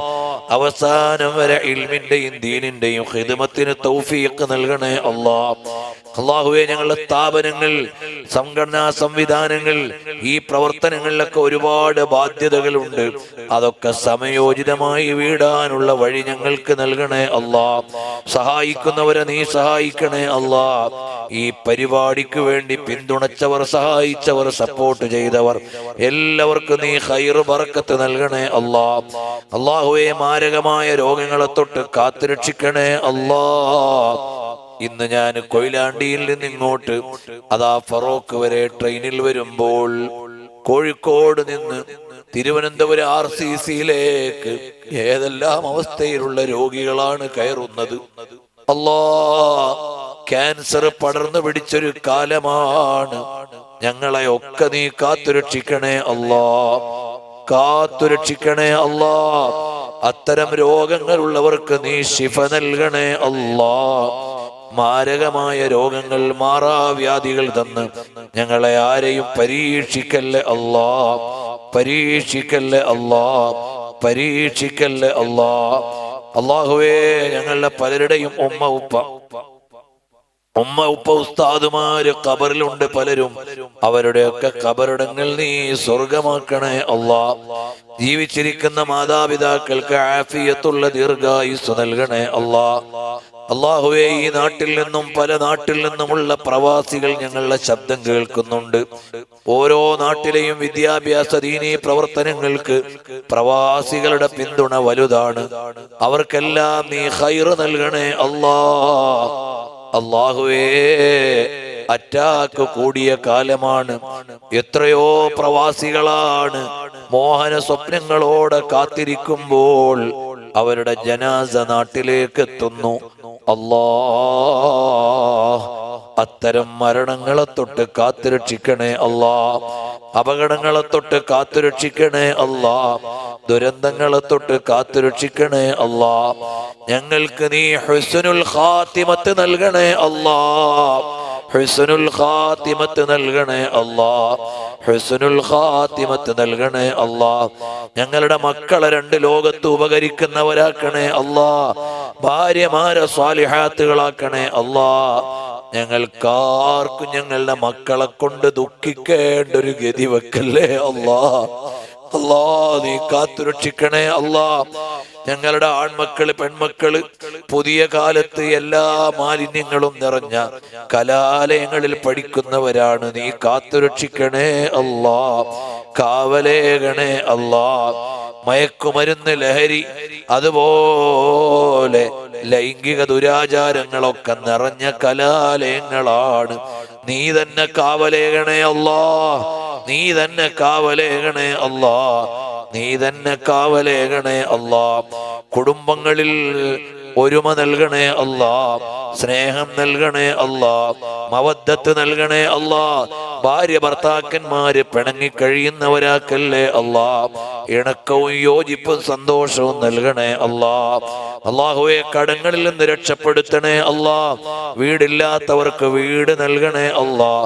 അവസാനം വരെ ഇൽമിന്റെയും ദീനിന്റെയും ഖിദ്മത്തിന് തൗഫീഖ് നൽകണേ അല്ലാഹ്. അല്ലാഹുവേ, ഞങ്ങളുടെ സ്ഥാപനങ്ങൾ, സംഘടനാ സംവിധാനങ്ങൾ, ഈ പ്രവർത്തനങ്ങളിലൊക്കെ ഒരുപാട് ബാധ്യതകളുണ്ട്. അതൊക്കെ സമയോചിതമായി വീടാനുള്ള വഴി ഞങ്ങൾക്ക് നൽകണേ അല്ലാഹ്. സഹായിക്കുന്നവരെ നീ സഹായിക്കണേ അല്ലാഹ്. ഈ പരിപാടിക്ക് വേണ്ടി പിന്തുണച്ചവർ, സഹായിച്ചവർ, സപ്പോർട്ട് ചെയ്തവർ എല്ലാവർക്കും നീ ഖൈർ ബറക്കത്ത് നൽകണേ അല്ലാഹ്. അല്ലാഹുവേ, മാരകമായ രോഗങ്ങളെ തൊട്ട് കാത്തുരക്ഷിക്കണേ അല്ലാഹ്. ഇന്ന് ഞാൻ കൊയിലാണ്ടിയിൽ നിന്ന് ഇങ്ങോട്ട് അതാ ഫറോക്ക് വരെ ട്രെയിനിൽ വരുമ്പോൾ കോഴിക്കോട് നിന്ന് തിരുവനന്തപുരം RCCയിലേക്ക് ഏതെല്ലാം അവസ്ഥയിലുള്ള രോഗികളാണ് കയറുന്നത്. അല്ലാഹ്, ക്യാൻസർ പടർന്നു പിടിച്ചൊരു കാലമാണ്. ഞങ്ങളെയൊക്കെ നീ കാത്തുരക്ഷിക്കണേ അല്ലാഹ്, കാത്തുരക്ഷിക്കണേ അല്ലാഹ്. അത്തരം രോഗങ്ങളുള്ളവർക്ക് നീ ശിഫ നൽകണേ അല്ലാഹ്. മാരകമായ രോഗങ്ങൾ, മാറാവ്യാധികൾ തന്ന് ഞങ്ങളെ ആരെയും പരീക്ഷിക്കല്ലേ അല്ലാഹ്, പരീക്ഷിക്കല്ലേ അല്ലാഹ്, പരീക്ഷിക്കല്ലേ അല്ലാഹ്. അല്ലാഹുവേ, ഞങ്ങളുടെ പലരുടെയും ഉമ്മ ഉപ്പ ഉസ്താദുമാര് ഖബറിലുണ്ട് പലരും. അവരുടെയൊക്കെ ഖബറിടങ്ങൾ നീ സ്വർഗമാക്കണേ അല്ലാഹ്. ജീവിച്ചിരിക്കുന്ന മാതാപിതാക്കൾക്ക് ആഫിയത്തുള്ള ദീർഘായുസ് നൽകണേ അല്ലാഹ്. അല്ലാഹുവേ, ഈ നാട്ടിൽ നിന്നും പല നാട്ടിൽ നിന്നുമുള്ള പ്രവാസികൾ ഞങ്ങളുടെ ശബ്ദം കേൾക്കുന്നുണ്ട്. ഓരോ നാട്ടിലെയും വിദ്യാഭ്യാസ ദീനീ പ്രവർത്തനങ്ങൾക്ക് പ്രവാസികളുടെ പിന്തുണ വലുതാണ്. അവർക്കെല്ലാം നീ ഖൈർ നൽകണേ അല്ലാഹ്. അല്ലാഹുവേ, അറ്റാക്ക് കൂടിയ കാലമാണ്. എത്രയോ പ്രവാസികളാണ് മോഹന സ്വപ്നങ്ങളോടെ കാത്തിരിക്കുമ്പോൾ അവരുടെ ജനാസ നാട്ടിലേക്ക് എത്തുന്നു. അല്ലാഹ്, അത്തരം മരണങ്ങളെ തൊട്ട് കാത്തുരക്ഷിക്കണേ അല്ലാഹ്. അപകടങ്ങളെ തൊട്ട് കാത്തുരക്ഷിക്കണേ അല്ലാഹ്. ദുരന്തങ്ങളെ തൊട്ട് കാത്തുരക്ഷിക്കണേ അല്ലാഹ്. ഞങ്ങൾക്ക് നീ ഹുസ്നുൽ ഖാത്തിമത്ത് നൽകണേ അല്ലാഹ്, ഹുസ്നുൽ ഖാത്തിമത്ത് നൽകണേ അല്ലാഹ്, ഹുസ്നുൽ ഖാത്തിമത്ത് നൽകണേ അല്ലാഹ്. ഞങ്ങളുടെ മക്കളെ രണ്ട് ലോകത്ത് ഉപകരിക്കുന്നവരാക്കണേ അല്ലാഹ്. ഭാര്യമാരെ സ്വാലിഹാത്തുകളാക്കണേ അല്ലാഹ്. ഞങ്ങൾക്കാർക്കും ഞങ്ങളുടെ മക്കളെ കൊണ്ട് ദുഃഖിക്കേണ്ട ഒരു ഗതി വെക്കല്ലേ അല്ലാഹ്. അല്ലാഹ്, നീ കാത്തുരക്ഷിക്കണേ അല്ലാഹ്. ഞങ്ങളുടെ ആൺമക്കള്, പെൺമക്കള് പുതിയ കാലത്ത് എല്ലാ മാലിന്യങ്ങളും നിറഞ്ഞ കലാലയങ്ങളിൽ പഠിക്കുന്നവരാണ്. നീ കാത്തുരക്ഷിക്കണേ അല്ലാഹ്, കാവലേകണേ അല്ലാഹ്. മയക്കുമരുന്ന്, ലഹരി, അതുപോലെ ലൈംഗിക ദുരാചാരങ്ങളൊക്കെ നിറഞ്ഞ കലാലയങ്ങളാണ്. നീ തന്നെ കാവലേകണേ അല്ലാഹ്, നീ തന്നെ കാവലേകണേ അല്ലാഹ്, നീ തന്നെ കാവലേകണേ അല്ലാഹ്. കുടുംബങ്ങളിൽ ഒരുമ നൽകണേ അല്ലാഹ്, സ്നേഹം നൽകണേ അല്ലാഹ്, മവദ്ദത്ത് നൽകണേ അല്ലാഹ്. ഭാര്യ ഭർത്താക്കന്മാര് പിണങ്ങിക്കഴിയുന്നവരാക്കല്ലേ അല്ലാഹ്. ഇണക്കവും യോജിപ്പും സന്തോഷവും നൽകണേ അല്ലാഹ്. അല്ലാഹുവേ, കടങ്ങളിൽ നിന്ന് രക്ഷപ്പെടുത്തണേ അല്ലാഹ്. വീടില്ലാത്തവർക്ക് വീട് നൽകണേ അല്ലാഹ്.